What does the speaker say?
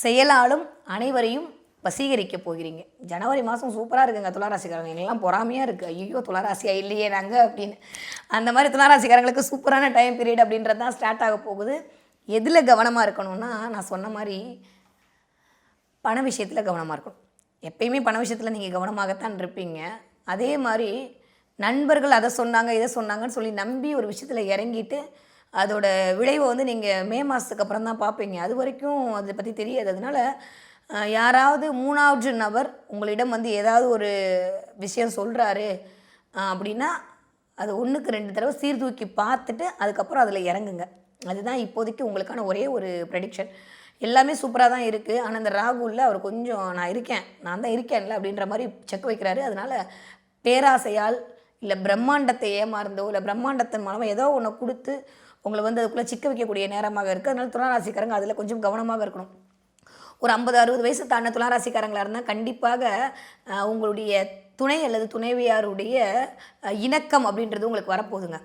செயலாலும் அனைவரையும் வசீகரிக்க போகிறீங்க. ஜனவரி மாதம் சூப்பராக இருக்குங்க துளாராசிக்காரங்க. எங்கெல்லாம் பொறாமையாக இருக்குது, ஐயோ துளாராசியாக இல்லையே நாங்கள் அப்படின்னு. அந்த மாதிரி துளாராசிக்காரங்களுக்கு சூப்பரான டைம் பீரியட் அப்படின்றது தான் ஸ்டார்ட் ஆக போகுது. எதில் கவனமாக இருக்கணும்னா, நான் சொன்ன மாதிரி பண விஷயத்தில் கவனமாக இருக்கணும். எப்பயுமே பண விஷயத்தில் நீங்கள் கவனமாகத்தான் இருப்பீங்க. அதே மாதிரி நண்பர்கள் அதை சொன்னாங்க இதை சொன்னாங்கன்னு சொல்லி நம்பி ஒரு விஷயத்தில் இறங்கிட்டு அதோட விளைவை வந்து நீங்கள் மே மாதத்துக்கு அப்புறம் தான் பார்ப்பீங்க. அது வரைக்கும் அதை பற்றி தெரியாது. அதனால் யாராவது 3வது நபர் உங்களிடம் வந்து ஏதாவது ஒரு விஷயம் சொல்கிறாரு அப்படின்னா அது 1க்கு 2 தடவை சீர்தூக்கி பார்த்துட்டு அதுக்கப்புறம் அதில் இறங்குங்க. அதுதான் இப்போதைக்கு உங்களுக்கான ஒரே ஒரு ப்ரெடிக்ஷன். எல்லாமே சூப்பராக தான் இருக்குது. ஆனால் அந்த ராகுலில் அவர் கொஞ்சம் நான் தான் இருக்கேன்ல அப்படின்ற மாதிரி செக் வைக்கிறாரு. அதனால் பேராசையால் இல்லை பிரம்மாண்டத்தை ஏமாறந்தோ இல்லை பிரம்மாண்டத்தின் மூலமாக ஏதோ ஒன்று கொடுத்து உங்களை வந்து அதுக்குள்ளே சிக்க வைக்கக்கூடிய நேரமாக இருக்குது. அதனால் துளாராசிக்காரங்க அதில் கொஞ்சம் கவனமாக இருக்கணும். ஒரு 50-60 வயசு தாண்ட துளாராசிக்காரங்களாக இருந்தால் கண்டிப்பாக உங்களுடைய துணை அல்லது துணைவியாருடைய இணக்கம் அப்படின்றது உங்களுக்கு வரப்போகுதுங்க.